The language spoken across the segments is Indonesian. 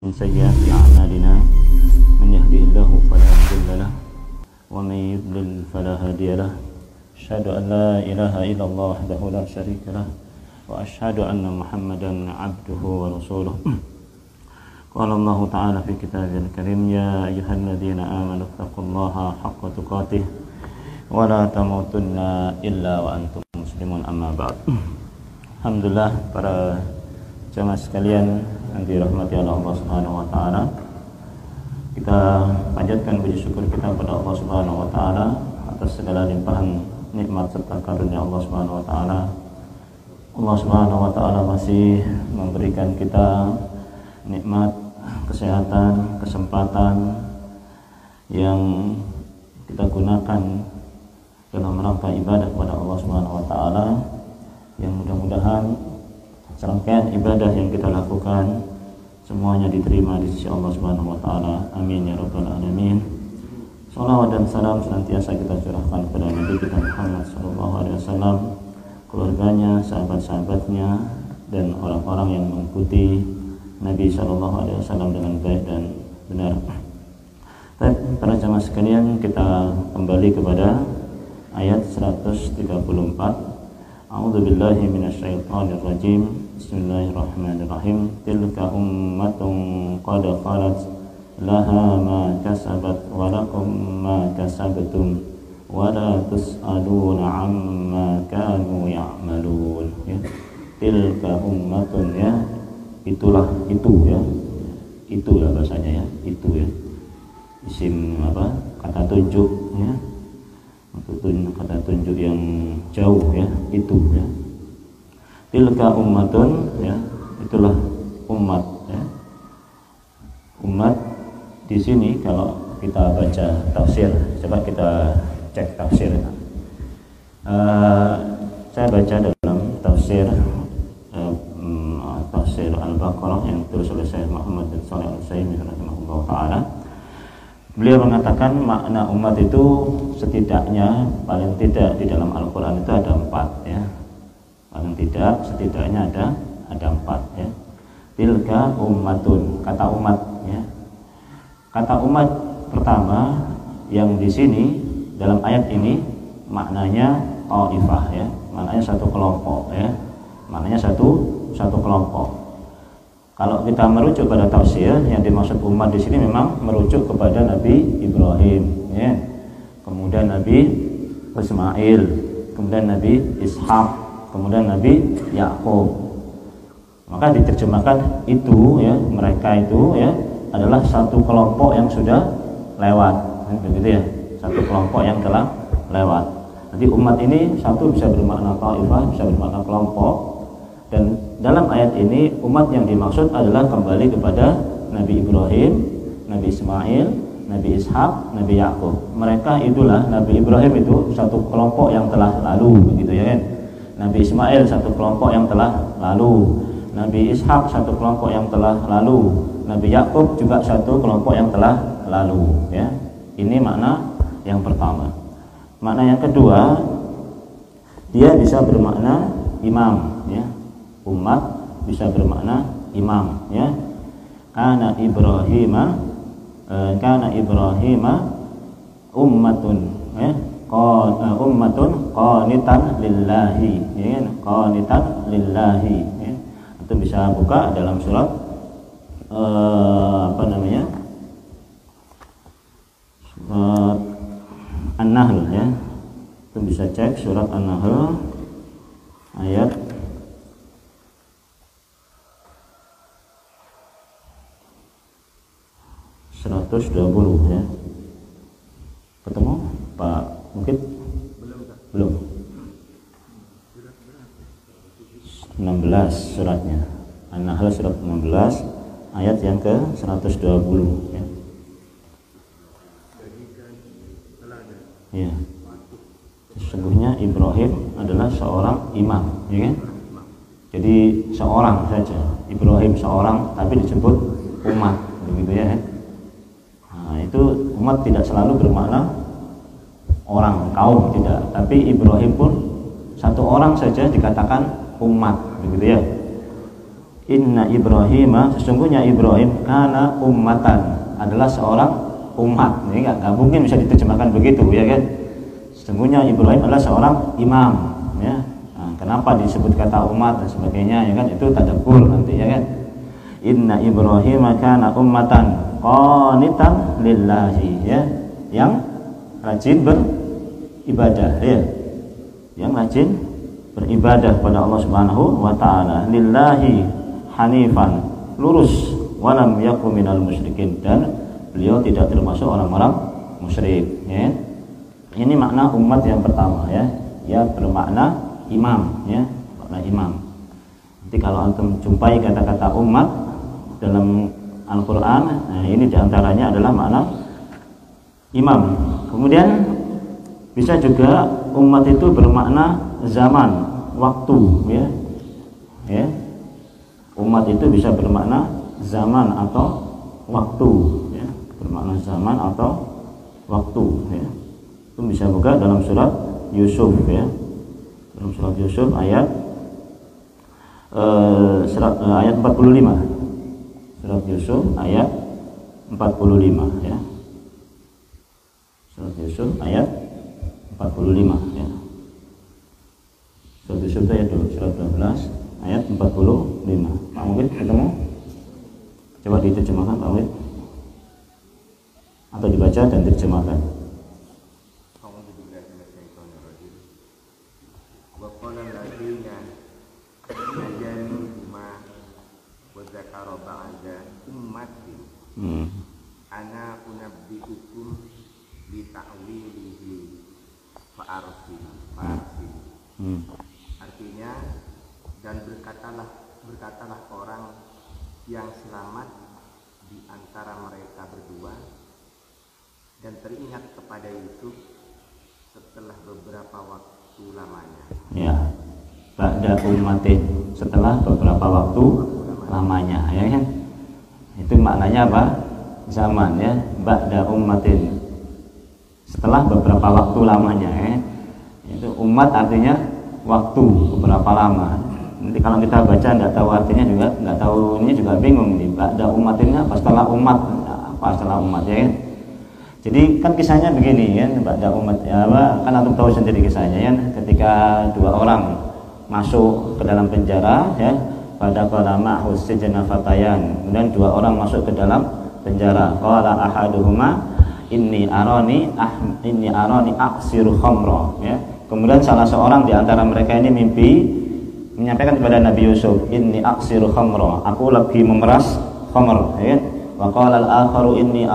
من سيئات أعمالنا من يهده الله فلا مضل له ومن يضلل فلا هادي له أشهد أن لا إله إلا الله وحده لا شريك له وأشهد أن محمدا عبده ورسوله قال الله تعالى في كتابه الكريم يا أيها الذين آمنوا اتقوا الله حق تقاته ولا تموتن إلا وأنتم مسلمون أما بعد. Alhamdulillah, para jamaah sekalian yang dirahmati oleh Allah Subhanahu wa taala. Kita panjatkan puji syukur kita kepada Allah Subhanahu wa taala atas segala limpahan nikmat serta karunia Allah Subhanahu wa taala. Allah Subhanahu wa taala masih memberikan kita nikmat kesehatan, kesempatan yang kita gunakan dalam rangka ibadah kepada Allah Subhanahu wa taala, yang mudah-mudahan serangkaian ibadah yang kita lakukan semuanya diterima di sisi Allah Subhanahu wa taala. Amin ya rabbal alamin. Shalawat dan salam senantiasa kita curahkan kepada Nabi kita Muhammad sallallahu alaihi wasallam, keluarganya, sahabat-sahabatnya, dan orang-orang yang mengikuti Nabi sallallahu alaihi wasallam dengan baik dan benar. Baik, para jamaah sekalian, kita kembali kepada ayat 134. A'udzu billahi minasyaitonir rajim. Bismillahirrahmanirrahim. Tilka ummatun qad khalat laha ma kasabat wa lakum ma kasabtum wa la tus'aluna 'amma kanu ya'malun. Ya. Tilka ummatun, ya. Itulah, itu ya. Itu ya bahasanya ya. Itu ya. Isim apa? Kata tunjuk ya. Kata tunjuk yang jauh ya, itu ya. Tilka ummatun, ya, itulah umat ya. Umat di sini kalau kita baca tafsir, coba kita cek tafsir. Saya baca dalam tafsir tafsir Al-Baqarah yang ditulis oleh Syekh Muhammad bin Shalih Al-Utsaimin rahimahullah taala. Beliau mengatakan makna umat itu setidaknya, paling tidak di dalam Al-Quran itu ada 4 ya. Paling tidak setidaknya ada 4 ya. Tilka ummatun, kata umat ya. Kata umat pertama yang di sini dalam ayat ini maknanya taifah ya. Maknanya satu kelompok ya. Maknanya satu kelompok. Kalau kita merujuk pada tafsir, yang dimaksud umat di sini memang merujuk kepada Nabi Ibrahim, ya. Kemudian Nabi Ismail, kemudian Nabi Ishak, kemudian Nabi Yakub. Maka diterjemahkan itu, ya, mereka itu, ya, adalah satu kelompok yang sudah lewat, begitu ya, satu kelompok yang telah lewat. Jadi umat ini satu bisa bermakna taifah, bisa bermakna kelompok. Dan dalam ayat ini umat yang dimaksud adalah kembali kepada Nabi Ibrahim, Nabi Ismail, Nabi Ishak, Nabi Yakub. Mereka itulah, Nabi Ibrahim itu satu kelompok yang telah lalu, begitu ya kan. Nabi Ismail satu kelompok yang telah lalu, Nabi Ishak satu kelompok yang telah lalu, Nabi Yakub juga satu kelompok yang telah lalu ya. Ini makna yang pertama. Makna yang kedua, dia bisa bermakna imam ya. Umat bisa bermakna imam ya. Kana Ibrahima ummatun ya. Ummatun qanitan lillahi ya. Qanitan lillahi ya. Itu bisa buka dalam surat surat An-Nahl ya. Itu bisa cek surat An-Nahl ayat 120 ya. Ketemu Pak Mungkin? Belum. 16 suratnya. An-Nahl surat 16 ayat yang ke 120 ya. Ya. Sesungguhnya Ibrahim adalah seorang imam, ya kan? Jadi seorang saja, Ibrahim seorang tapi disebut umat, begitu ya kan? Itu umat tidak selalu bermakna orang, kaum, tidak. Tapi Ibrahim pun satu orang saja dikatakan umat, begitu ya. Inna Ibrahim, sesungguhnya Ibrahim kana ummatan, adalah seorang umat. Ini nggak mungkin bisa diterjemahkan begitu, ya kan? Sesungguhnya Ibrahim adalah seorang imam, ya. Nah, kenapa disebut kata umat dan sebagainya, ya kan? Itu tadabbur nanti, ya kan? Inna Ibrahim kana ummatan qanitan lillahi, ya, yang rajin beribadah, ya, yang rajin beribadah pada Allah Subhanahu wa taala, lillahi hanifan, lurus, walam yakum minal musyrikin, dan beliau tidak termasuk orang-orang musyrik, ya. Ini makna umat yang pertama, ya, ya, bermakna imam, ya, makna imam. Nanti kalau antum jumpai kata-kata umat dalam Al-Quran, nah ini diantaranya adalah makna imam. Kemudian bisa juga umat itu bermakna zaman, waktu, ya, ya. Umat itu bisa bermakna zaman atau waktu, ya, bermakna zaman atau waktu, ya. Itu bisa juga dalam surat Yusuf, ya, dalam surat Yusuf ayat 45. Surat Yusuf ayat 45, ya. Surat Yusuf ayat 45, ya. Surat Yusuf ayat surat 12 ayat 45. Pak Mungkin ketemu? Coba diterjemahkan Pak Mungkin, atau dibaca dan diterjemahkan. Ana unabbiukum bi ta'wilihi fa'arsil. Artinya, dan berkatalah orang yang selamat di antara mereka berdua, dan teringat kepada Yusuf setelah beberapa waktu lamanya. Ya, ba'da ummatin, setelah beberapa waktu lamanya, ya kan? Itu maknanya apa? Zaman, ya, ba'da ummatin, setelah beberapa waktu lamanya, ya. Itu umat artinya waktu, beberapa lama. Nanti kalau kita baca nggak tahu artinya juga, nggak tahu ini juga bingung nih. Ba'da ummatinnya apa setelah umat? Apa setelah umat, ya kan? Jadi kan kisahnya begini, ya, ba'da umat, ya, apa? Kan antum tahu sendiri kisahnya, ya. Ketika dua orang masuk ke dalam penjara, ya, pada qala husjana fatayan, kemudian dua orang masuk ke dalam penjara. Qala ahaduhuma inni arani aksiru khamra, ya. Kemudian salah seorang di antara mereka ini mimpi menyampaikan kepada Nabi Yusuf, inni aksiru khamra, aku lagi memeras khamr, ya. Wa qala al-akharu inni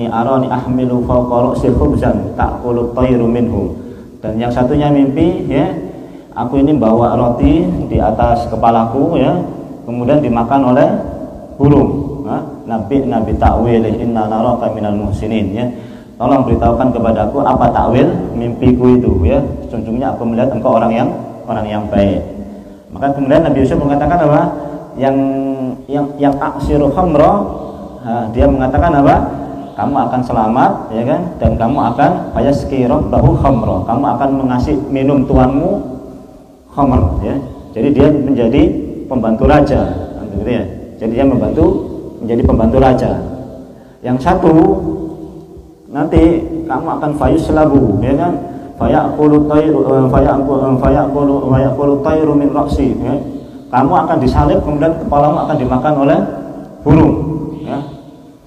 arani ahmilu fawqa ra'si khubzan ta'kulu at-tayru minhu. Dan yang satunya mimpi, ya, aku ini bawa roti di atas kepalaku, ya, kemudian dimakan oleh burung. Nabi ta'wil inna naraka minal muhsinin, ya. Tolong beritahukan kepadaku apa takwil mimpiku itu, ya. Sesungguhnya aku melihat engkau orang yang baik. Maka kemudian Nabi Yusuf mengatakan apa? Yang aksiru khamra, dia mengatakan apa? Kamu akan selamat, ya kan? Dan kamu akan fayaski rabbahu khamra, kamu akan mengasih minum tuanmu khamr, ya. Jadi dia menjadi pembantu raja, gitu, ya. Jadi dia menjadi pembantu raja. Yang satu nanti kamu akan fayuslabu, ya kan? Fayaqulu tayru min ra'si, ya. Kamu akan disalib, kemudian kepalamu akan dimakan oleh burung, ya.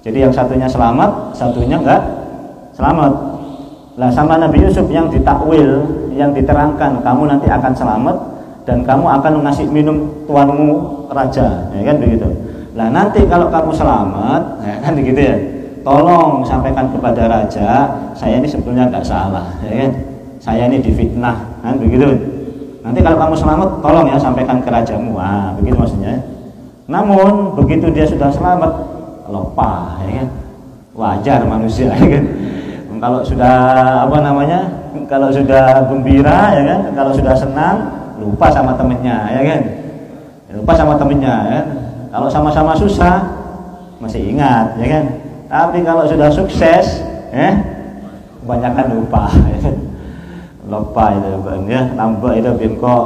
Jadi yang satunya selamat, satunya enggak selamat. Lah sama Nabi Yusuf yang ditakwil, yang diterangkan kamu nanti akan selamat dan kamu akan ngasih minum tuanmu raja, ya kan begitu. Lah nanti kalau kamu selamat, ya kan begitu, ya. Tolong sampaikan kepada raja, saya ini sebetulnya enggak salah, ya kan. Saya ini difitnah, kan begitu. Nanti kalau kamu selamat, tolong ya sampaikan ke rajamu. Begitu maksudnya. Namun begitu dia sudah selamat, lupa, ya kan. Wajar manusia, ya kan. Kalau sudah kalau sudah gembira, ya kan, kalau sudah senang, lupa sama temennya, ya kan. Lupa sama temennya, ya kan. Kalau sama-sama susah, masih ingat, ya kan. Tapi kalau sudah sukses, kebanyakan lupa, ya kan. Lupa itu, ya, nambah itu bingko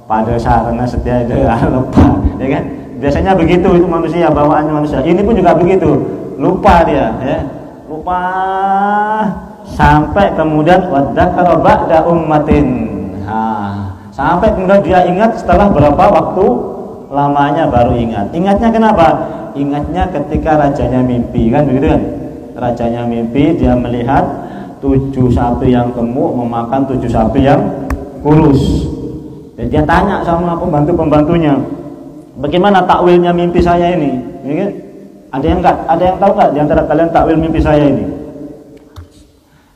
pada sarana setia lupa, ya kan? Biasanya begitu itu manusia, bawaannya manusia. Ini pun juga begitu, lupa dia, ya, lupa sampai kemudian wadzakara ba'da ummatin. Sampai kemudian dia ingat setelah berapa waktu lamanya baru ingat. Ingatnya kenapa? Ingatnya ketika rajanya mimpi, kan begitu kan? Rajanya mimpi, dia melihat 7 sapi yang gemuk memakan 7 sapi yang kurus. Dan dia tanya sama pembantu-pembantunya, bagaimana takwilnya mimpi saya ini? Ya kan? Ada yang tahu nggak di antara kalian takwil mimpi saya ini?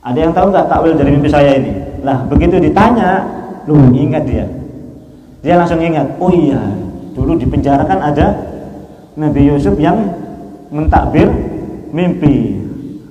Ada yang tahu nggak takwil dari mimpi saya ini? Nah, begitu ditanya, ingat dia. Dia langsung ingat, oh iya, dulu di penjara kan ada Nabi Yusuf yang mentakbir mimpi.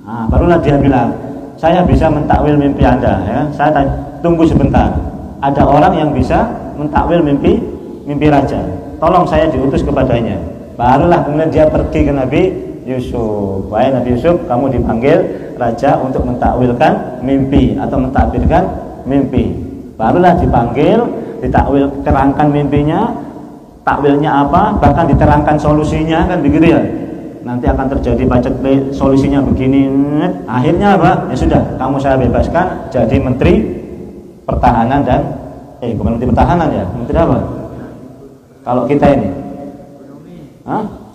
Barulah dia bilang, saya bisa mentakwil mimpi Anda, ya. Saya tunggu sebentar. Ada orang yang bisa mentakwil mimpi raja. Tolong saya diutus kepadanya. Barulah kemudian dia pergi ke Nabi Yusuf. Wahai Nabi Yusuf, kamu dipanggil raja untuk mentakwilkan mimpi atau mentakbirkan mimpi. Barulah dipanggil, ditakwil, terangkan mimpinya, takwilnya apa, bahkan diterangkan solusinya, kan begitu ya. Nanti akan terjadi paceklik, solusinya begini. Akhirnya apa? Ya sudah, kamu saya bebaskan jadi menteri pertahanan dan bukan menteri pertahanan ya, menteri apa? Kalau kita ini,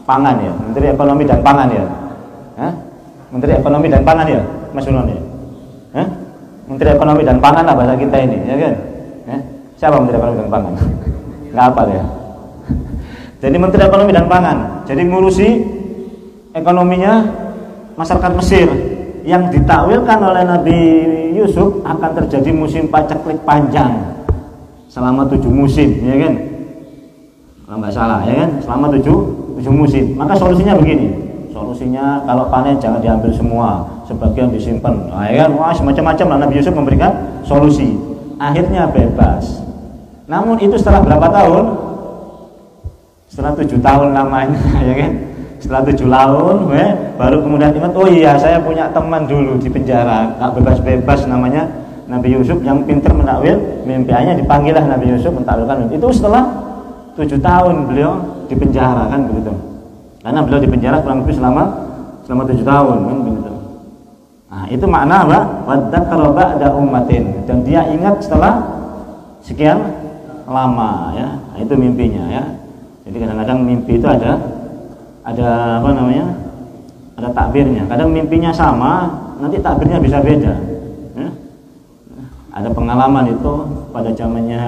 pangan ya, menteri ekonomi dan pangan ya, menteri ekonomi dan pangan ya, Mas Unon ya, menteri ekonomi dan pangan lah bahasa kita ini, ya kan? Siapa menteri ekonomi dan pangan? Nggak apa ya. Jadi menteri ekonomi dan pangan, jadi ngurusi ekonominya masyarakat Mesir. Yang ditakwilkan oleh Nabi Yusuf akan terjadi musim paceklik panjang selama 7 musim, ya kan? Kalau nggak salah, ya kan? Selama 7 musim. Maka solusinya begini. Solusinya kalau panen jangan diambil semua, sebagian disimpan. Ya kan? Wah, semacam-macam lah Nabi Yusuf memberikan solusi. Akhirnya bebas. Namun itu setelah berapa tahun? Setelah 7 tahun lamanya, ya kan? Setelah 7 tahun, baru kemudian ingat, oh iya saya punya teman dulu di penjara, gak bebas-bebas, namanya Nabi Yusuf yang pintar menakwil mimpinya. Dipanggillah Nabi Yusuf mentakwilkan mimpi. Itu setelah 7 tahun beliau di penjara, kan begitu. Karena beliau di penjara kurang lebih selama 7 tahun, kan begitu. Nah, itu makna apa? Wadzakara ba'da ummatin, dan dia ingat setelah sekian lama, ya. Nah, itu mimpinya, ya. Jadi kadang-kadang mimpi itu ada apa namanya, ada takbirnya. Kadang mimpinya sama, nanti takbirnya bisa beda, ya. Ada pengalaman itu pada zamannya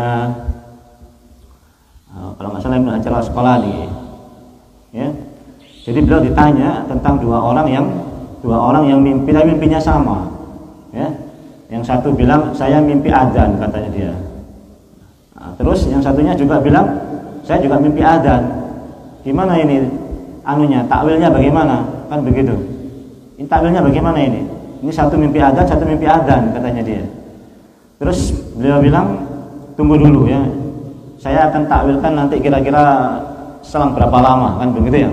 kalau nggak salah Ibnu Hajar Al-Asqalani, ya. Jadi beliau ditanya tentang dua orang yang mimpi, tapi mimpinya sama, ya. Yang satu bilang saya mimpi adzan, katanya dia. Terus yang satunya juga bilang saya juga mimpi adzan. Gimana ini anunya, takwilnya bagaimana? Kan begitu. Ini takwilnya bagaimana ini? Ini satu mimpi adzan, satu mimpi adzan, katanya dia. Terus beliau bilang, tunggu dulu ya. Saya akan takwilkan nanti kira-kira selang berapa lama, kan begitu ya.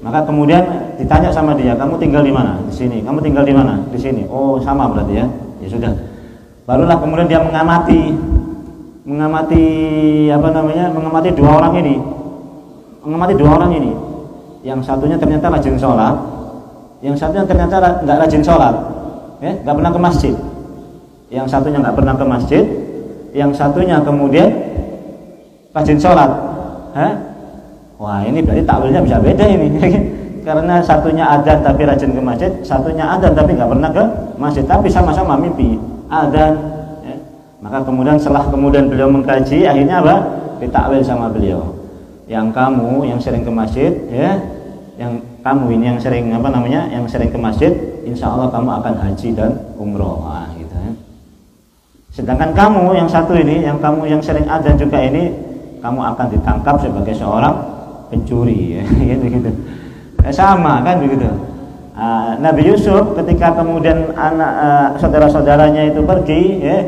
Maka kemudian ditanya sama dia, kamu tinggal di mana? Di sini. Kamu tinggal di mana? Di sini. Oh, sama berarti ya. Ya sudah. Barulah kemudian dia mengamati apa namanya? Mengamati dua orang ini. Yang satunya ternyata rajin sholat, yang satunya ternyata nggak rajin sholat, ya, nggak pernah ke masjid. Yang satunya nggak pernah ke masjid, yang satunya kemudian rajin sholat. Wah, ini berarti takwilnya bisa beda ini, karena satunya adzan tapi rajin ke masjid, satunya adzan tapi nggak pernah ke masjid, tapi sama-sama mimpi adzan. Ya. Maka setelah beliau mengkaji, akhirnya apa? Ditakwil sama beliau. Yang kamu yang sering ke masjid, ya, yang kamu ini yang sering yang sering ke masjid, insya Allah kamu akan haji dan umroh, gitu ya. Sedangkan kamu yang satu ini, kamu yang sering adzan juga ini, kamu akan ditangkap sebagai seorang pencuri, ya, gitu. Sama, kan begitu. Nabi Yusuf ketika kemudian saudara-saudaranya itu pergi, ya,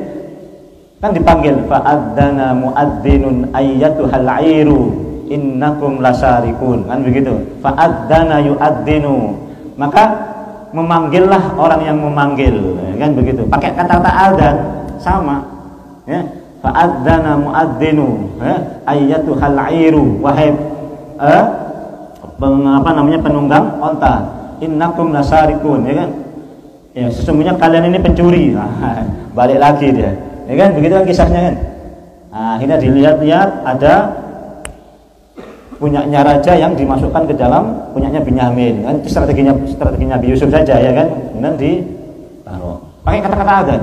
kan dipanggil, fa'adzana mu'adzinun ayyatuhal 'airu innakum lasarikun, kan begitu. Fa'adzana yu'adzinu, maka memanggillah orang yang memanggil, kan begitu. Pakai kata-kata adzan sama, ya. fa'adzana mu'adzinu ayyatuhal 'airu, wahai penunggang onta, innakum lasarikun, ya kan? Ya, sesungguhnya kalian ini pencuri. Balik lagi dia, ya kan? Begitu kan kisahnya kan? Akhirnya dilihat-lihat ada punyanya raja yang dimasukkan ke dalam punyanya Binyamin, kan? Strateginya Nabi Yusuf saja, ya kan? Kemudian ditaruh pakai kata-kata adzan.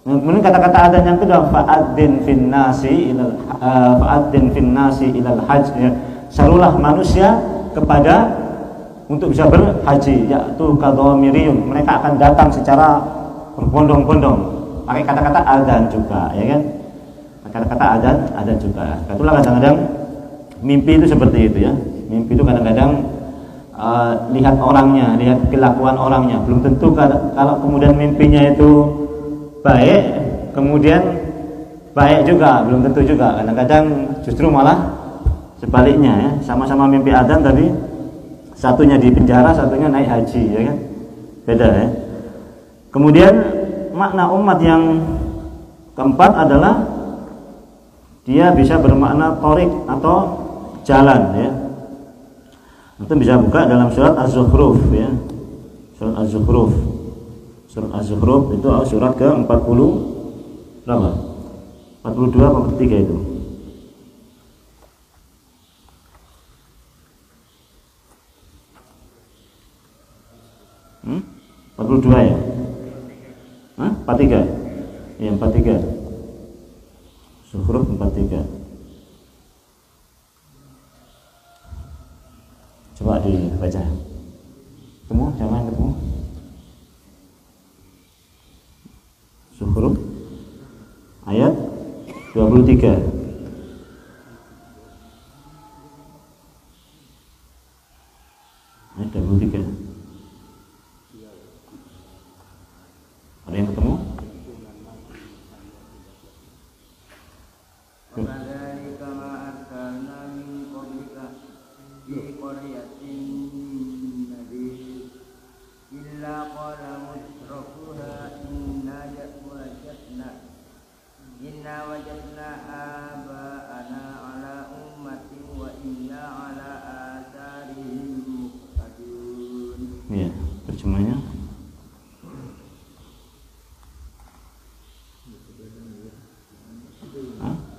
Kemudian kata-kata adzan yang kedua, fa'adzin finnasi ilal hajj, ya. Serulah manusia kepada untuk bisa berhaji, yaitu kadhamiriyun, mereka akan datang secara berbondong-bondong. Pakai kata-kata adzan juga, ya kan? Kata-kata adzan juga. Itulah kadang-kadang mimpi itu seperti itu, ya. Mimpi itu kadang-kadang lihat orangnya, lihat kelakuan orangnya. Belum tentu kalau kemudian mimpinya itu baik, kemudian baik juga, belum tentu juga. Kadang-kadang justru malah sebaliknya, ya. Sama-sama mimpi adzan tapi satunya di penjara, satunya naik haji, ya kan? Beda, ya. Kemudian makna umat yang keempat adalah dia bisa bermakna torik atau jalan, ya. Itu bisa buka dalam surat Az-Zukhruf, ya. Surat Az-Zukhruf. Surat Az-Zukhruf itu surat ke-40 berapa? 42 atau 43 itu. 42 ya? 43? Iya, 43. Zukhruf 43. Coba dibaca. Ketemu? Jangan ketemu. Zukhruf ayat 23. Ayat 23. Ada yang ketemu? Ya, terjemahnya.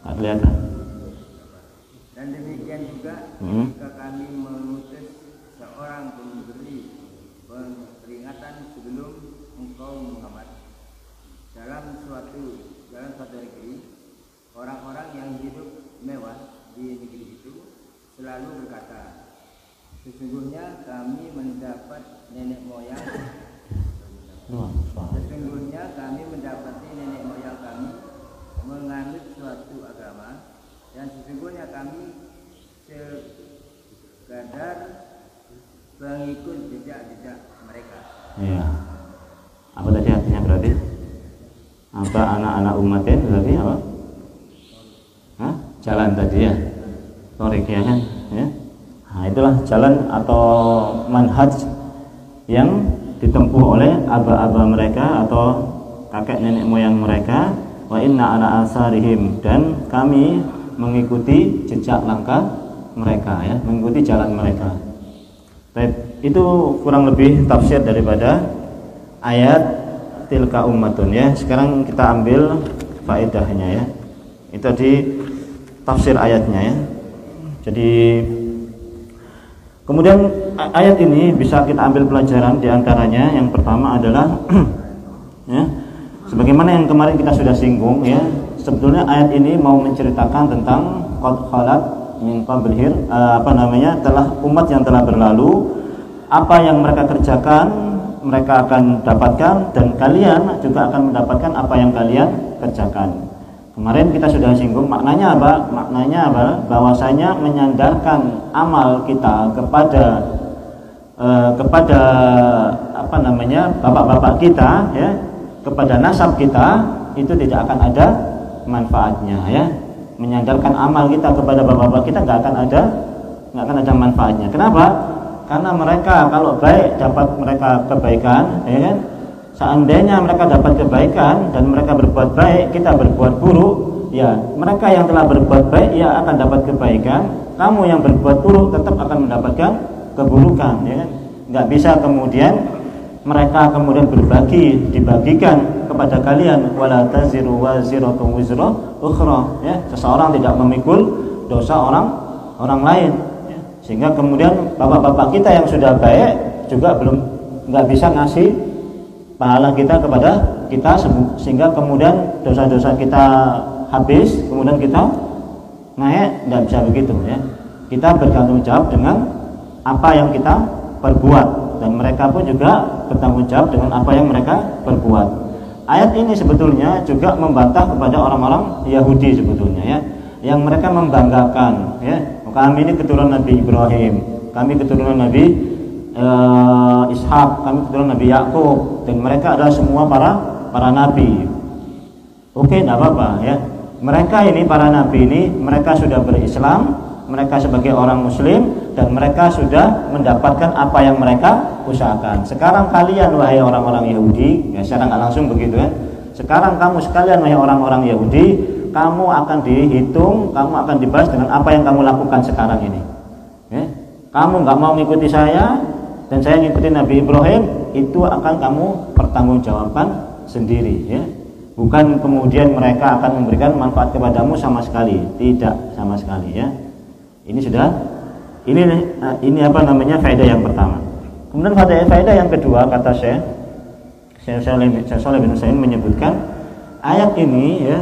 Tak kelihatan. Dan demikian juga jika kami mengutus seorang pemberi peringatan sebelum engkau Muhammad dalam suatu negeri, orang-orang yang hidup mewah di negeri itu selalu berkata, sesungguhnya kami mendapati nenek moyang kami menganut suatu agama, dan sesungguhnya kami sekadar pengikut jejak-jejak mereka. Iya. Apa tadi artinya berarti? Apa anak-anak umatin berarti apa? Jalan tadi, ya. Torik, ya kan? Ya. Nah, itulah jalan atau manhaj yang ditempuh oleh aba-aba mereka atau kakek nenek moyang mereka. Wa inna ala asarihim, dan kami mengikuti jejak langkah mereka, ya, mengikuti jalan mereka. Baik, itu kurang lebih tafsir daripada ayat tilka ummatun, ya. Sekarang kita ambil faedahnya, ya. Itu di tafsir ayatnya, ya. Jadi kemudian ayat ini bisa kita ambil pelajaran diantaranya. Yang pertama adalah ya, sebagaimana yang kemarin kita sudah singgung, ya, sebetulnya ayat ini mau menceritakan tentang qad khalat min qablihim, telah umat yang telah berlalu, apa yang mereka kerjakan mereka akan dapatkan, dan kalian juga akan mendapatkan apa yang kalian kerjakan. Kemarin kita sudah singgung maknanya apa? Maknanya adalah bahwasanya menyandarkan amal kita kepada bapak-bapak kita, ya, kepada nasab kita, itu tidak akan ada manfaatnya, ya. Menyandarkan amal kita kepada bapak-bapak kita nggak akan ada manfaatnya. Kenapa? Karena mereka kalau baik dapat mereka kebaikan, ya kan? Seandainya mereka dapat kebaikan dan mereka berbuat baik, kita berbuat buruk, ya mereka yang telah berbuat baik ya akan dapat kebaikan, kamu yang berbuat buruk tetap akan mendapatkan keburukan, ya kan? Nggak bisa kemudian mereka kemudian dibagikan kepada kalian, wala taziru waziratun wizra ukhra, ya, seseorang tidak memikul dosa orang lain, ya. Sehingga kemudian bapak-bapak kita yang sudah baik juga nggak bisa ngasih pahala kita kepada kita, sehingga kemudian dosa-dosa kita habis, kemudian kita naik, nggak bisa begitu, ya. Kita bertanggung jawab dengan apa yang kita perbuat, dan mereka pun juga bertanggung jawab dengan apa yang mereka perbuat. Ayat ini sebetulnya juga membantah kepada orang-orang Yahudi sebetulnya, ya, yang mereka membanggakan, ya, kami ini keturunan Nabi Ibrahim, kami keturunan Nabi Ishak, kami keturunan Nabi Yakub, dan mereka adalah semua para nabi. Oke, tidak apa-apa, ya. Mereka ini para nabi ini mereka sudah berislam, mereka sebagai orang muslim, dan mereka sudah mendapatkan apa yang mereka usahakan. Sekarang kalian wahai orang-orang Yahudi, ya secara nggak langsung begitu, kan? Sekarang kamu sekalian wahai orang-orang Yahudi, kamu akan dihitung, kamu akan dibalas dengan apa yang kamu lakukan sekarang ini, ya? Kamu nggak mau mengikuti saya dan saya ngikutin Nabi Ibrahim, itu akan kamu pertanggungjawabkan sendiri, ya. Bukan kemudian mereka akan memberikan manfaat kepadamu sama sekali, tidak sama sekali, ya. Ini sudah, ini apa namanya, faedah yang pertama. Kemudian faedah yang kedua, kata Syekh Shalih bin Utsaimin menyebutkan ayat ini, ya,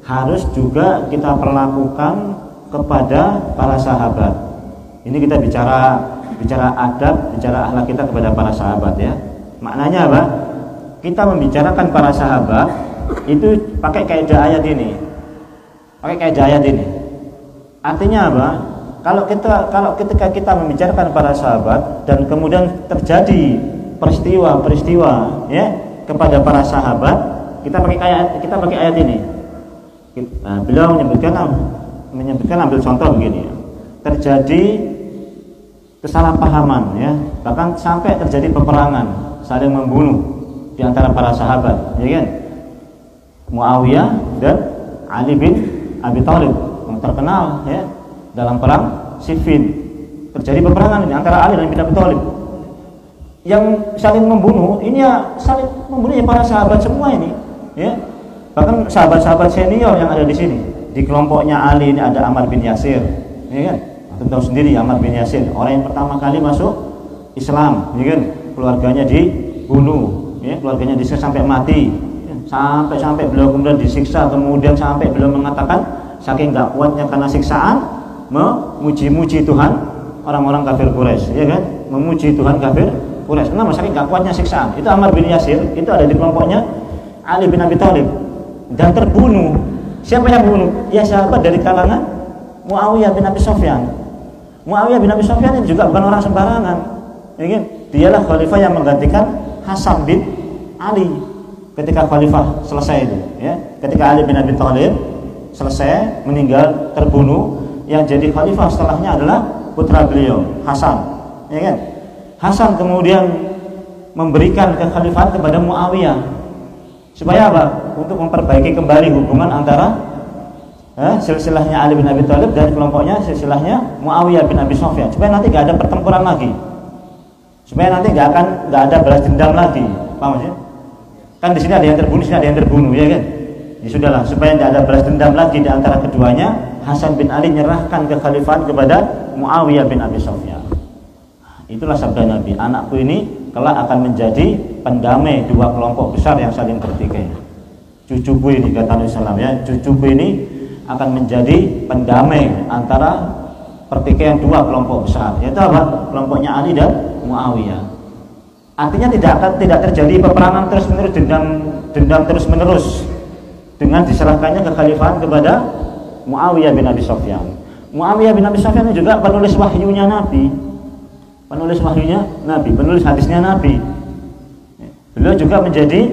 harus juga kita perlakukan kepada para sahabat. Ini kita bicara adab, bicara akhlak kita kepada para sahabat, ya. Maknanya apa? Kita membicarakan para sahabat itu pakai kaidah ayat ini. Artinya apa? Kalau ketika kita membicarakan para sahabat dan kemudian terjadi peristiwa, ya, kepada para sahabat, kita pakai ayat ini. Nah, beliau menyebutkan ambil contoh begini, ya. Terjadi kesalahpahaman, ya, bahkan sampai terjadi peperangan, saling membunuh di antara para sahabat, ya kan? Muawiyah dan Ali bin Abi Thalib yang terkenal, ya, dalam perang Siffin. Terjadi peperangan ini antara Ali dan bin Abi Thalib. Yang saling membunuh ini, ya, saling membunuhnya para sahabat semua ini, ya. Bahkan sahabat-sahabat senior yang ada di sini. Di kelompoknya Ali ini ada Ammar bin Yasir, ya kan? Tentu sendiri Ammar bin Yasir, orang yang pertama kali masuk Islam, ya kan? Keluarganya dibunuh, ya, keluarganya disiksa sampai mati, ya. Sampai beliau kemudian disiksa, kemudian sampai beliau mengatakan saking nggak kuatnya karena siksaan, memuji-muji Tuhan orang-orang kafir Quraisy, ya kan? Memuji Tuhan kafir Quraisy. Kenapa? Saking nggak kuatnya siksaan. Itu Ammar bin Yasir, itu ada di kelompoknya Ali bin Abi Thalib dan terbunuh. Siapa yang bunuh? Ya sahabat dari kalangan Muawiyah bin Abi Sufyan. Muawiyah bin Abi Sufyan ini juga bukan orang sembarangan, ya kan? Dialah khalifah yang menggantikan Hasan bin Ali ketika khalifah selesai itu, ya. Ketika Ali bin Abi Thalib selesai meninggal terbunuh, yang jadi khalifah setelahnya adalah putra beliau Hasan, ya kan? Hasan kemudian memberikan kekhalifahan kepada Muawiyah supaya apa? Untuk memperbaiki kembali hubungan antara silsilahnya Ali bin Abi Thalib dan kelompoknya silsilahnya Muawiyah bin Abi Sufyan, supaya nanti nggak ada pertempuran lagi, supaya nanti nggak ada balas dendam lagi, paham sih? Kan di sini ada yang terbunuh, sini ada yang terbunuh, ya kan? Ya sudahlah, supaya tidak ada balas dendam lagi di antara keduanya, Hasan bin Ali menyerahkan kekhalifahan kepada Muawiyah bin Abi Sufyan. Itulah sabda Nabi, anakku ini kelak akan menjadi pendamai dua kelompok besar yang saling bertikai. Cucuku ini, kata Nabi SAW, ya, cucuku ini akan menjadi pendamai antara pertikaian dua kelompok besar, yaitu apa? Kelompoknya Ali dan Muawiyah. Artinya tidak terjadi peperangan terus-menerus, dendam terus-menerus dengan diserahkannya kekhalifahan kepada Muawiyah bin Abi Sufyan. Muawiyah bin Abi Sufyan ini juga penulis wahyunya Nabi, penulis hadisnya Nabi. Beliau juga menjadi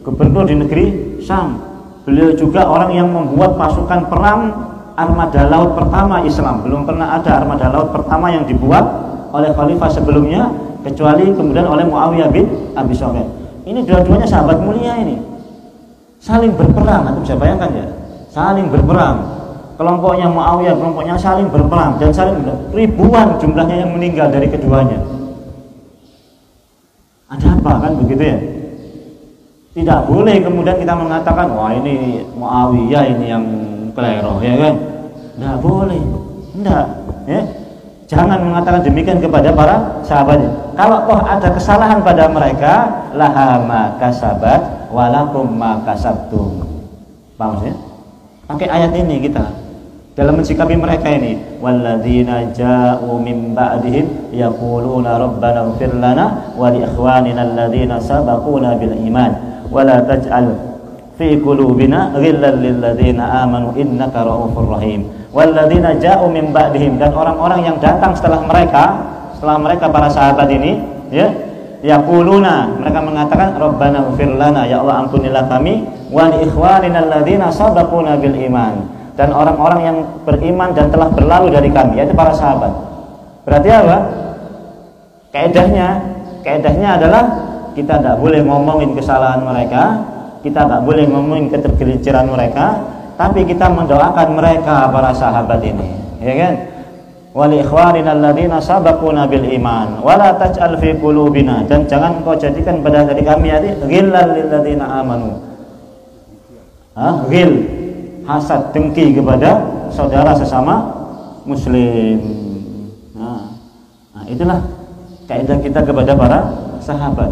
gubernur di negeri Syam. Beliau juga orang yang membuat pasukan perang armada laut pertama Islam. Belum pernah ada armada laut pertama yang dibuat oleh khalifah sebelumnya kecuali kemudian oleh Muawiyah bin Abi Sufyan. Ini dua-duanya sahabat mulia ini. Saling berperang, Anda bisa bayangkan ya. Saling berperang. Kelompoknya Muawiyah, kelompoknya saling berperang dan saling ribuan jumlahnya yang meninggal dari keduanya. Ada apa kan begitu ya? Tidak boleh kemudian kita mengatakan wah ini Muawiyah ini yang keliru ya kan? Tidak boleh. Tidak, ya. Jangan mengatakan demikian kepada para sahabatnya. Kalau toh ada kesalahan pada mereka, laha ma kasabat walakum ma kasabtum. Paham ya? Pakai ayat ini kita dalam mensikapi mereka ini, walladzina ja'u min ba'dihim yaquluna rabbana ighfir lana wa li ikhwanina alladzina sabaquna bil iman wa la taj'al fi qulubina ghillan lil ladzina amanu innaka ra'ufur rahim. Walladzina ja'u min ba'dihim, dan orang-orang yang datang setelah mereka para sahabat ini, ya, yaquluna, mereka mengatakan rabbana ighfir lana, ya Allah ampunilah kami, wa li ikhwanina alladzina sabaquna bil iman, dan orang-orang yang beriman dan telah berlalu dari kami, yaitu para sahabat. Berarti apa? Kaedahnya adalah kita tidak boleh ngomongin kesalahan mereka, kita tidak boleh ngomongin ketergelinciran mereka, tapi kita mendoakan mereka para sahabat ini, ya kan? Wa li ikhwanina alladzina sabaquna bil iman wa la taj'al fi qulubina, dan jangan kau jadikan pada diri kami ghillal lil ladzina amanu. Ghil, hasad, dengki kepada saudara sesama muslim. Nah, itulah kaidah kita kepada para sahabat.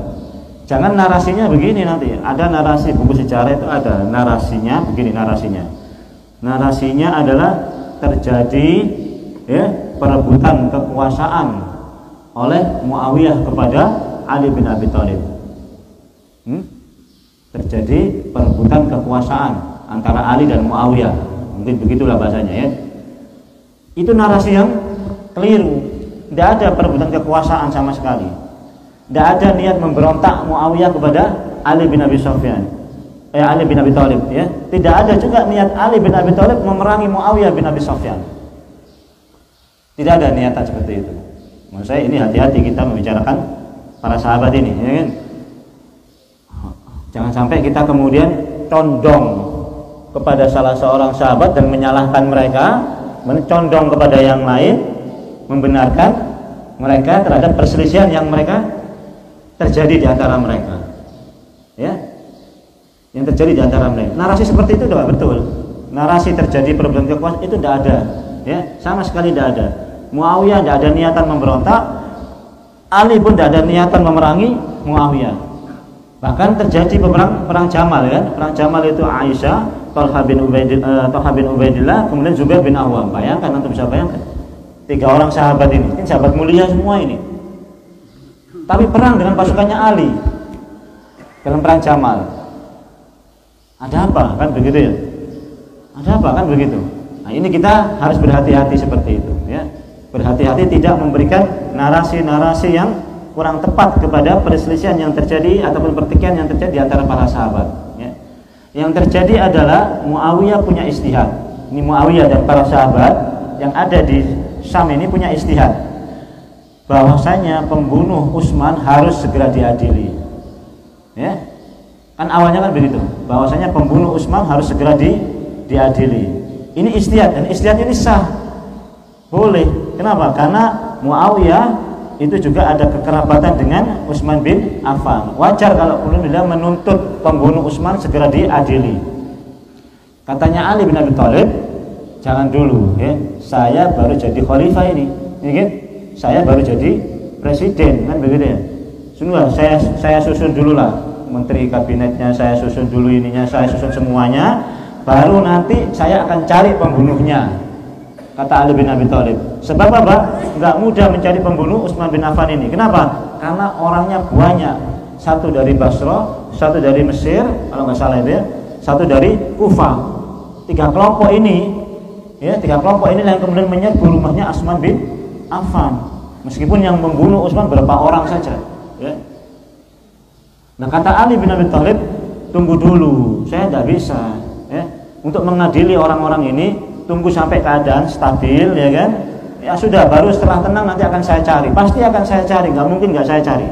Jangan narasinya begini nanti. Ada narasi buku sejarah itu ada narasinya begini narasinya. Narasinya adalah terjadi ya perebutan kekuasaan oleh Muawiyah kepada Ali bin Abi Thalib. Terjadi perebutan kekuasaan antara Ali dan Muawiyah, mungkin begitulah bahasanya ya. Itu narasi yang keliru. Tidak ada perebutan kekuasaan sama sekali. Tidak ada niat memberontak Muawiyah kepada Ali bin Abi Sufyan, Ali bin Abi Thalib ya. Tidak ada juga niat Ali bin Abi Thalib memerangi Muawiyah bin Abi Sufyan. Tidak ada niatan seperti itu. Maksud saya ini hati-hati kita membicarakan para sahabat ini ya kan. Jangan sampai kita kemudian condong kepada salah seorang sahabat dan menyalahkan mereka, mencondong kepada yang lain, membenarkan mereka terhadap perselisihan yang mereka terjadi di antara mereka. Ya. Yang terjadi di antara mereka. Narasi seperti itu tidak betul. Narasi terjadi perebutan kekuasaan itu tidak ada, ya, sama sekali tidak ada. Muawiyah tidak ada niatan memberontak, Ali pun tidak ada niatan memerangi Muawiyah. Bahkan terjadi perang Jamal kan? Perang Jamal itu Aisyah, Thalha bin Ubaidillah, kemudian Zubair bin Awam. Bayangkan, antum bisa bayangkan. 3 orang sahabat ini sahabat mulia semua ini. Tapi perang dengan pasukannya Ali dalam perang Jamal. Ada apa kan begitu ya? Ada apa kan begitu? Nah, ini kita harus berhati-hati seperti itu ya. Berhati-hati tidak memberikan narasi-narasi yang kurang tepat kepada perselisihan yang terjadi ataupun pertikaian yang terjadi di antara para sahabat ya. Yang terjadi adalah Muawiyah punya ijtihad. Ini Muawiyah dan para sahabat yang ada di Syam ini punya ijtihad bahwasanya pembunuh Utsman harus segera diadili. Ya. Kan awalnya kan begitu, bahwasanya pembunuh Utsman harus segera diadili. Ini ijtihad dan ijtihad ini sah. Boleh. Kenapa? Karena Muawiyah itu juga ada kekerabatan dengan Utsman bin Affan. Wajar kalau kemudian beliau menuntut pembunuh Utsman segera diadili. Katanya Ali bin Abi Thalib, jangan dulu ya. Saya baru jadi khalifah ini. Ya kan? Saya baru jadi presiden kan begitu ya. Sudah saya susun dulu lah menteri kabinetnya, saya susun dulu ininya, saya susun semuanya, baru nanti saya akan cari pembunuhnya. Kata Ali bin Abi Thalib. Sebab apa? Enggak mudah mencari pembunuh Utsman bin Affan ini. Kenapa? Karena orangnya banyak. Satu dari Basra, satu dari Mesir, kalau nggak salah itu ya, satu dari Kufah. 3 kelompok ini, ya 3 kelompok ini yang kemudian menyerbu rumahnya Utsman bin Affan. Meskipun yang membunuh Utsman berapa orang saja. Ya. Nah kata Ali bin Abi Thalib, tunggu dulu, saya tidak bisa. Ya, untuk mengadili orang-orang ini. Tunggu sampai keadaan stabil ya kan. Ya sudah, baru setelah tenang nanti akan saya cari. Pasti akan saya cari, nggak mungkin nggak saya cari.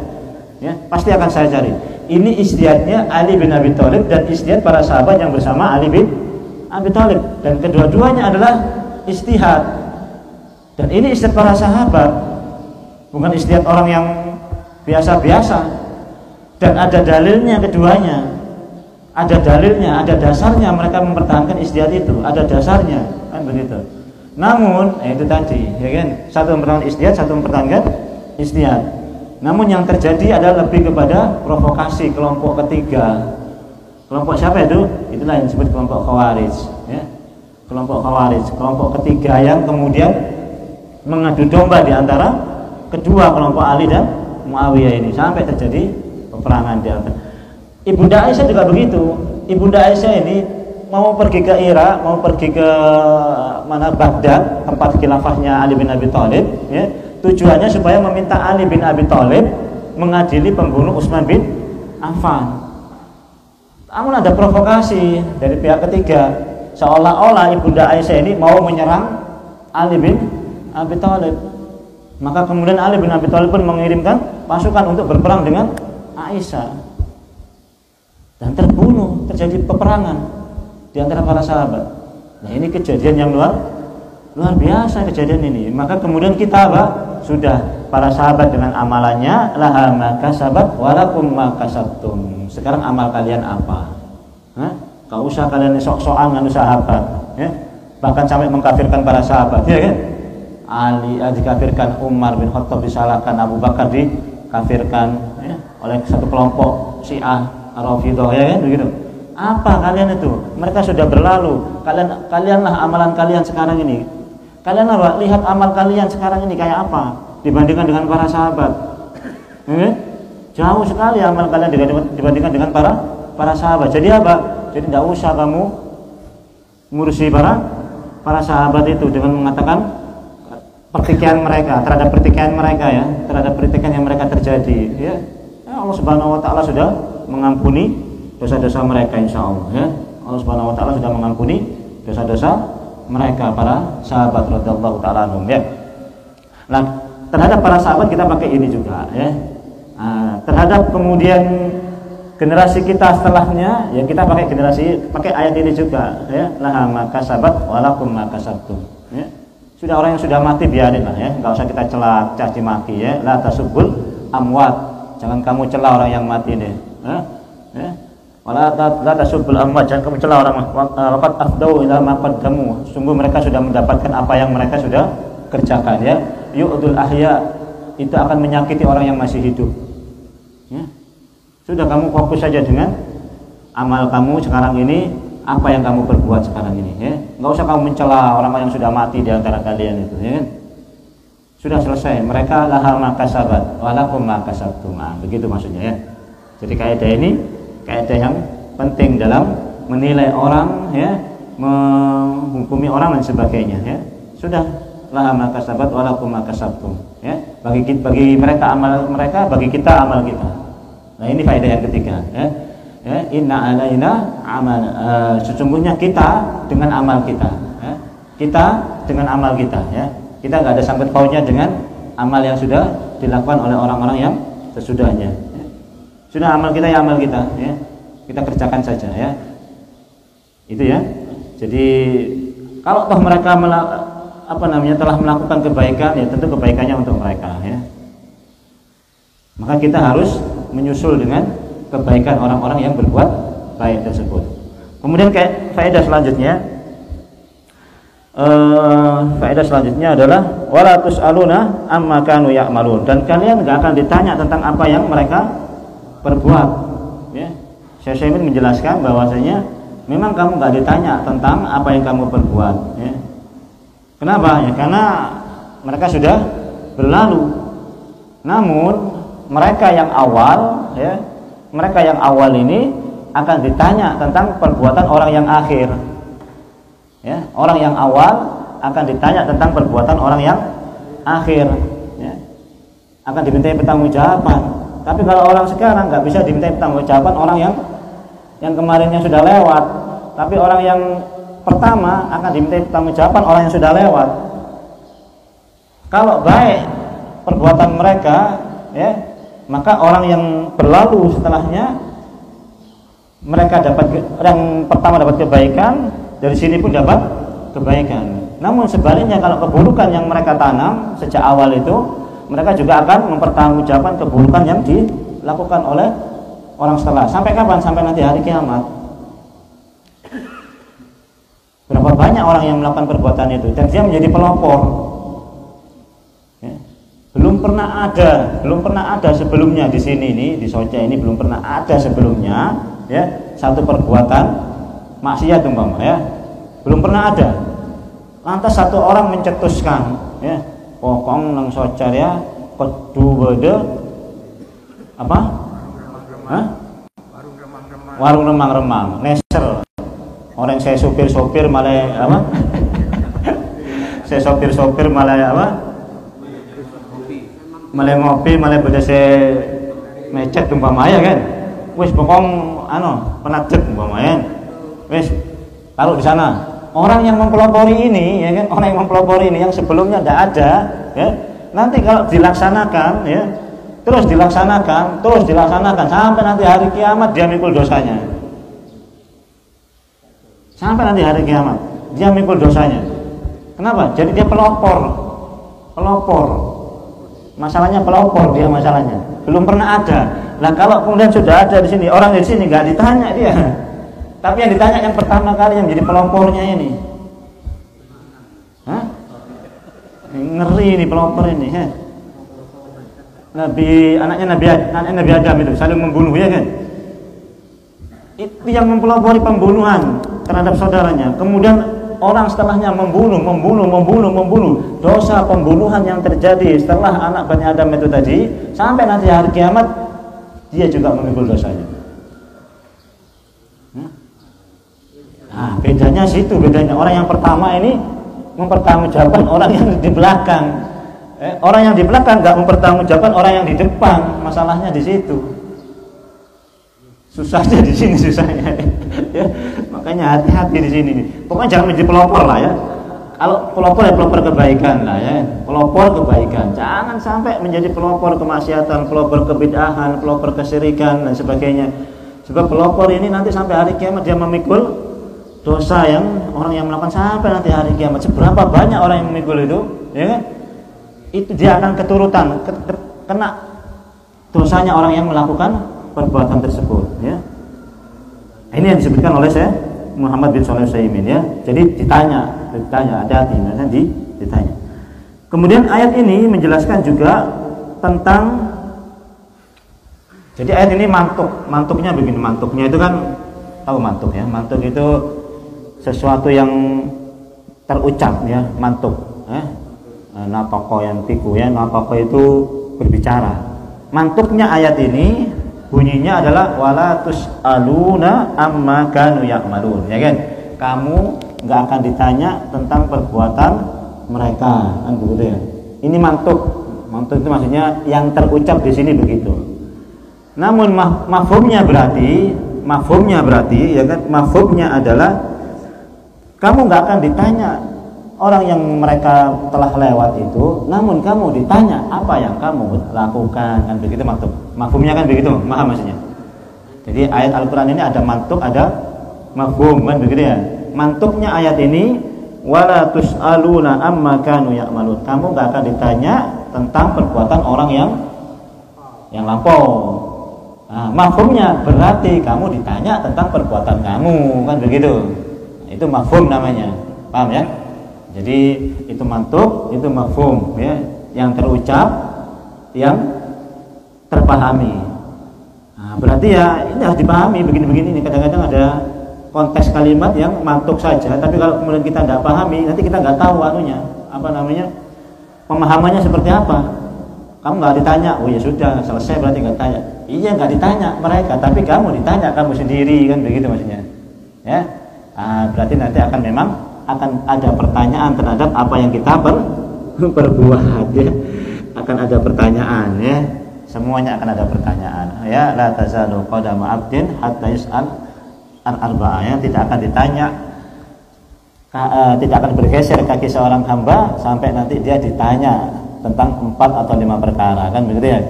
Ya, pasti akan saya cari. ini ijtihadnya Ali bin Abi Thalib dan ijtihad para sahabat yang bersama Ali bin Abi Thalib, dan kedua-duanya adalah ijtihad. Dan ini ijtihad para sahabat, bukan ijtihad orang yang biasa-biasa. Dan ada dalilnya keduanya. Ada dalilnya, ada dasarnya mereka mempertahankan ijtihad itu, ada dasarnya, kan begitu. Namun, itu tadi, ya kan? Satu mempertahankan ijtihad, satu mempertahankan ijtihad. Namun yang terjadi adalah lebih kepada provokasi kelompok ketiga. Kelompok siapa itu? Itulah yang disebut kelompok Khawarij, ya. Kelompok Khawarij, kelompok ketiga yang kemudian mengadu domba di antara kedua kelompok Ali dan Muawiyah ini sampai terjadi peperangan di antara. Ibunda Aisyah juga begitu. Ibunda Aisyah ini mau pergi ke Irak, mau pergi ke mana, Baghdad, tempat khilafahnya Ali bin Abi Thalib, ya. Tujuannya supaya meminta Ali bin Abi Thalib mengadili pembunuh Utsman bin Affan. Namun ada provokasi dari pihak ketiga, seolah-olah Ibunda Aisyah ini mau menyerang Ali bin Abi Thalib. Maka kemudian Ali bin Abi Thalib pun mengirimkan pasukan untuk berperang dengan Aisyah. Dan terbunuh, terjadi peperangan di antara para sahabat. Nah, ini kejadian yang luar biasa kejadian ini. Maka kemudian kita sudah para sahabat dengan amalannya, laha ma kasabat walakum ma kasabtum. Sekarang amal kalian apa? Gak usah kalian sok-sokan nganu sahabat, ya. Bahkan sampai mengkafirkan para sahabat, ya kan? Ali dikafirkan, Umar bin Khattab disalahkan, Abu Bakar dikafirkan, ya, oleh satu kelompok Syiah Rafidhah, ya kan begitu. Apa kalian itu? Mereka sudah berlalu. Kalianlah amalan kalian sekarang ini. Kalianlah lihat amal kalian sekarang ini kayak apa dibandingkan dengan para sahabat. Jauh sekali amal kalian dibandingkan dengan para sahabat. Jadi apa? Jadi tidak usah kamu ngurusi para sahabat itu dengan mengatakan pertikaian mereka, terhadap pertikaian mereka, ya, terhadap pertikaian yang mereka terjadi, ya. Allah Subhanahu wa taala sudah mengampuni dosa-dosa mereka, insyaallah, ya. Allah Subhanahu wa taala sudah mengampuni dosa-dosa mereka, para sahabat radhiyallahu taala anhum, ya. Nah, terhadap para sahabat kita pakai ini juga, ya. Terhadap kemudian generasi kita setelahnya, ya, kita pakai ayat ini juga, ya. Laha ma kasabat walakum ma kasabtum, ya. Sudah orang yang sudah mati biarin lah, ya. Enggak usah kita celak, caci maki, ya. La tasubul amwat. Jangan kamu celah orang yang mati deh. Ya. Wala tasubul amwat, jangan kamu celah orang waqad afdau ila ma qaddamu. Sungguh mereka sudah mendapatkan apa yang mereka sudah kerjakan, ya. Yu'dul ahya, itu akan menyakiti orang yang masih hidup. Ya. Sudah, kamu fokus saja dengan amal kamu sekarang ini, apa yang kamu perbuat sekarang ini, ya. Enggak usah kamu mencela orang yang sudah mati di antara kalian itu, ya. Sudah selesai, mereka laha ma kasabat walakum ma kasabtum. Begitu maksudnya, ya. Jadi kaidah ini kaidah yang penting dalam menilai orang, ya, menghukumi orang dan sebagainya, ya. Sudah, laha ma kasabat walakum ma kasabtum, ya. Bagi mereka amal mereka, bagi kita amal kita. Nah, ini faedah yang ketiga, ya. Ya, inna alaina amal, sesungguhnya kita dengan amal kita, ya. Kita dengan amal kita, ya. Kita nggak ada sangkut pautnya dengan amal yang sudah dilakukan oleh orang-orang yang sesudahnya, ya. Sudah, amal kita ya amal kita, ya. Kita kerjakan saja, ya. Itu, ya. Jadi kalau toh mereka telah melakukan kebaikan, ya tentu kebaikannya untuk mereka, ya. Maka kita harus menyusul dengan kebaikan orang-orang yang berbuat baik tersebut. Kemudian faedah selanjutnya adalah wala tusaluna amma kanu ya'malun, dan kalian enggak akan ditanya tentang apa yang mereka perbuat, ya. Syekh Utsaimin menjelaskan bahwasanya memang kamu enggak ditanya tentang apa yang kamu perbuat, ya. Kenapa? Ya karena mereka sudah berlalu. Namun mereka yang awal, ya, mereka yang awal ini akan ditanya tentang perbuatan orang yang akhir. Ya, orang yang awal akan ditanya tentang perbuatan orang yang akhir, ya. Akan dimintai pertanggungjawaban. Tapi kalau orang sekarang nggak bisa dimintai pertanggungjawaban orang yang kemarinnya sudah lewat. Tapi orang yang pertama akan dimintai pertanggungjawaban orang yang sudah lewat. Kalau baik perbuatan mereka, ya, maka orang yang berlalu setelahnya mereka yang pertama dapat kebaikan, dari sini pun dapat kebaikan. Namun sebaliknya kalau keburukan yang mereka tanam sejak awal itu, mereka juga akan mempertanggungjawabkan keburukan yang dilakukan oleh orang setelah. Sampai kapan? Sampai nanti hari kiamat. Berapa banyak orang yang melakukan perbuatan itu dan dia menjadi pelopor. Ya. Belum pernah ada sebelumnya di sini nih, di Soca ini belum pernah ada sebelumnya, ya, satu perbuatan maksiat umpama, ya. Belum pernah ada. Lantas satu orang mencetuskan, ya, pokong nang Soca ya, kudu bede apa? Hah? Warung remang-remang, neser. Orang saya sopir malah apa? Saya sopir malah apa? Malah ngopi, malah beda saya mecet umpama ya kan. Wis pokong penajek umpama ya. Wis taruh di sana. Orang yang mempelopori ini ya kan, orang yang mempelopori ini yang sebelumnya tidak ada ya. Nanti kalau dilaksanakan ya, terus dilaksanakan sampai nanti hari kiamat dia mikul dosanya. Sampai nanti hari kiamat dia mikul dosanya. Kenapa? Jadi dia pelopor. Masalahnya pelopor dia masalahnya. Belum pernah ada. Nah kalau kemudian sudah ada di sini, orang di sini nggak ditanya dia. Tapi yang ditanya yang pertama kali yang menjadi pelopornya ini. Hah? Ngeri ini pelopor ini. Ya. Anaknya Nabi Adam itu saling membunuh ya kan. Itu yang mempelopori pembunuhan terhadap saudaranya. Kemudian orang setelahnya membunuh. Dosa pembunuhan yang terjadi setelah anak Bani Adam itu tadi, sampai nanti hari kiamat dia juga memikul dosanya. Nah, bedanya situ, bedanya. Orang yang pertama ini mempertanggungjawabkan orang yang di belakang. Orang yang di belakang nggak mempertanggungjawabkan orang yang di depan. Masalahnya di situ. Susahnya di sini susahnya. Ya, makanya hati-hati di sini. Pokoknya jangan menjadi pelopor lah ya. Kalau pelopor ya pelopor kebaikan lah ya. Pelopor kebaikan. Jangan sampai menjadi pelopor kemaksiatan, pelopor kebid'ahan, pelopor kesyirikan dan sebagainya. Sebab pelopor ini nanti sampai hari kiamat dia memikul dosa yang orang yang melakukan sampai nanti hari kiamat. Seberapa banyak orang yang memikul itu, ya kan? Itu dia akan keturutan kena dosanya orang yang melakukan perbuatan tersebut ya. Ini yang disebutkan oleh saya Muhammad bin Shalih Al-Utsaimin ya. Jadi ditanya hati-hati ditanya. Kemudian ayat ini menjelaskan juga tentang, jadi ayat ini mantuknya begini. Mantuknya itu kan tahu mantuk ya. Mantuk itu sesuatu yang terucap ya, mantuk ya. Natoko yang tiku ya, natoko itu berbicara. Mantuknya ayat ini bunyinya adalah wala tus'aluna amma kanu ya'malun, ya kan? Kamu enggak akan ditanya tentang perbuatan mereka, kan begitu ya. Ini mantuk itu maksudnya yang terucap di sini begitu. Namun mafhumnya berarti ya kan? Mafhumnya adalah kamu enggak akan ditanya orang yang mereka telah lewat itu, namun kamu ditanya apa yang kamu lakukan, kan begitu maksud. Mafhumnya kan begitu, paham maksudnya. Jadi ayat Al-Qur'an ini ada mantuk, ada mafhum, kan begitu ya. Mantuknya ayat ini wala tus'aluna amma kanu ya'malun. Kamu enggak akan ditanya tentang perbuatan orang yang lampau. Nah, mafhumnya berarti kamu ditanya tentang perbuatan kamu, kan begitu. Itu mafhum namanya. Paham ya? Jadi itu mantuk, itu mafhum ya, yang terucap, yang terpahami. Nah, berarti ya ini harus dipahami begini-begini nih. Kadang-kadang ada konteks kalimat yang mantuk saja, tapi kalau kemudian kita tidak pahami, nanti kita nggak tahu pemahamannya seperti apa. Kamu nggak ditanya, oh ya sudah selesai berarti nggak tanya. Iya nggak ditanya mereka, tapi kamu ditanya kamu sendiri, kan begitu maksudnya. Ya, berarti nanti akan ada pertanyaan terhadap apa yang kita perbuat ya. Akan ada pertanyaan ya. Semuanya akan ada pertanyaan ya. La tazalu qadama 'abdin hatta yus'al an arba'ah ya. Tidak akan ditanya, tidak akan bergeser kaki seorang hamba sampai nanti dia ditanya tentang 4 atau 5 perkara, kan begitu ya.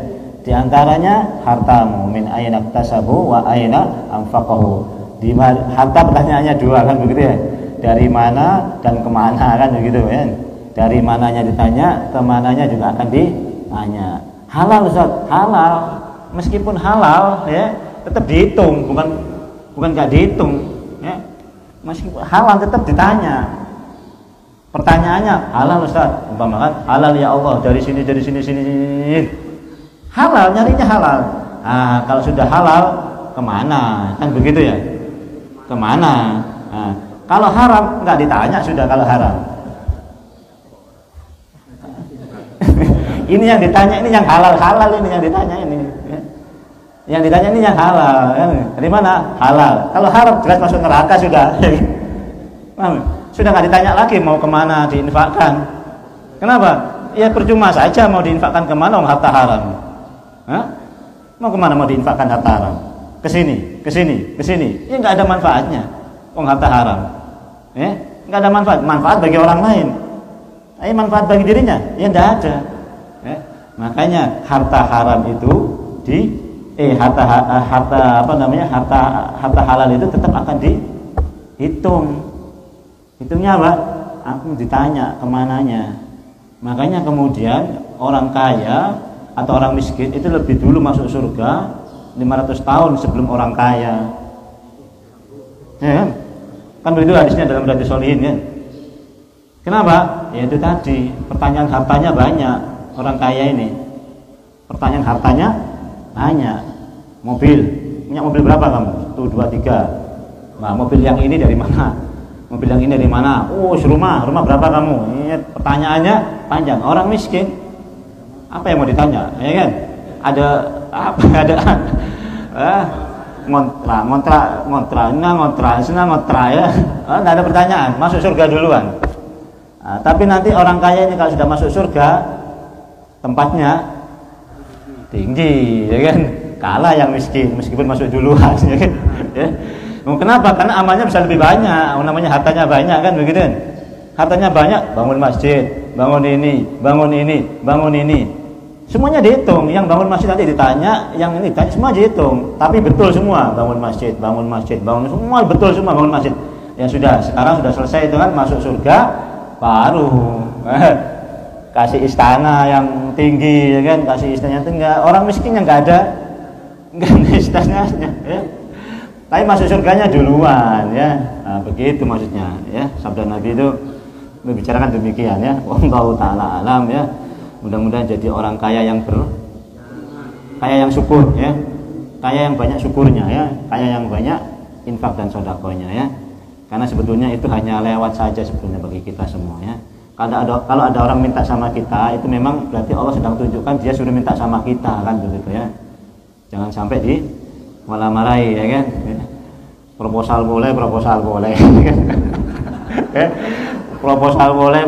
Di antaranya hartamu, min aina iktasabu wa aina anfaqahu. Di harta pertanyaannya dua kan begitu ya. Dari mana dan kemana kan begitu ya. Dari mananya ditanya, kemananya juga akan ditanya. Halal Ustaz, halal. Meskipun halal ya, tetap dihitung, bukan enggak dihitung ya. Meskipun halal tetap ditanya. Pertanyaannya halal Ustaz, umpamakan halal ya Allah dari sini. Halal, nyarinya halal. Nah, kalau sudah halal kemana? Kan begitu ya. Kemana? Nah, kalau haram nggak ditanya sudah kalau haram. Ini yang ditanya, ini yang halal ini yang ditanya ini. Ya. Yang ditanya ini yang halal. Kan? Dari mana? Halal. Kalau haram jelas masuk neraka sudah. Sudah nggak ditanya lagi mau kemana diinfakkan. Kenapa? Ya percuma saja mau diinfakkan kemana harta haram. Hah? Mau kemana mau diinfakkan harta haram? Kesini. Ya nggak ada manfaatnya. Harta haram. Ya nggak ada manfaat bagi orang lain. Manfaat bagi dirinya? Ya nggak ada. Ya? Makanya harta haram itu harta halal itu tetap akan dihitung. Hitungnya apa? Aku ditanya kemananya. Makanya kemudian orang kaya atau orang miskin itu lebih dulu masuk surga 500 tahun sebelum orang kaya. Ya kan begitu hadisnya dalam Riyadhus Shalihin kan. Kenapa? Ya itu tadi, pertanyaan hartanya banyak orang kaya ini. Pertanyaan hartanya banyak. Punya mobil berapa kamu? 1, 2, 3. Nah, mobil yang ini dari mana? Mobil yang ini dari mana? Rumah berapa kamu? Ini pertanyaannya panjang. Orang miskin apa yang mau ditanya? Ya kan? Ada apa? Ada ngontrak ya. Enggak ada pertanyaan, masuk surga duluan. Nah, tapi nanti orang kaya ini kalau sudah masuk surga tempatnya tinggi, ya kan? Kalah yang miskin meskipun masuk duluan, ya kan? Ya. Kenapa? Karena amalnya bisa lebih banyak, namanya hartanya banyak kan begitu kan? Hartanya banyak, bangun masjid, bangun ini. Semuanya dihitung, yang bangun masjid nanti ditanya, yang ini ditanya, semua dihitung. Tapi betul semua, bangun masjid, semua betul semua bangun masjid. Ya sudah, sekarang sudah selesai itu kan, masuk surga, baru kasih istana yang tinggi, ya kan? Kasih istana yang tinggi. Orang miskin yang nggak ada istananya, ya. Tapi masuk surganya duluan ya. Nah, begitu maksudnya ya. Sabda Nabi itu membicarakan demikian ya. Wallahu taala alam ya. Mudah-mudahan jadi orang kaya yang syukur ya. Kaya yang banyak syukurnya ya. Kaya yang banyak infak dan sedekahnya ya. Karena sebetulnya itu hanya lewat saja sebetulnya bagi kita semua ya. Kalau ada orang minta sama kita, itu memang berarti Allah sedang tunjukkan dia suruh minta sama kita kan begitu ya. Jangan sampai malah marahi ya kan. Proposal boleh ya kan? proposal boleh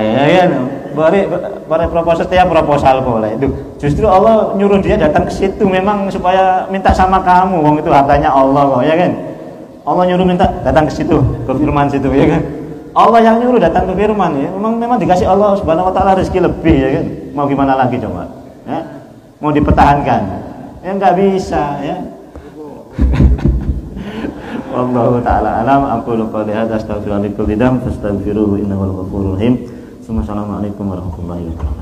ya kan. Bari proposal setiap proposal boleh. Itu justru Allah nyuruh dia datang ke situ memang supaya minta sama kamu. Wong itu hartanya Allah kok ya kan. Allah nyuruh minta datang ke situ, ke firman situ ya kan. Allah yang nyuruh datang ke firman ya. Memang dikasih Allah Subhanahu wa taala rezeki lebih ya kan. Mau gimana lagi coba? Ya? Mau dipertahankan. Ya enggak bisa ya. Wallahu ta'ala alam. Aqulu qawli hadza astaghfirullaha li kulli dam fastaghfiruhu innahu al-ghafurur rahim. Assalamualaikum warahmatullahi wabarakatuh.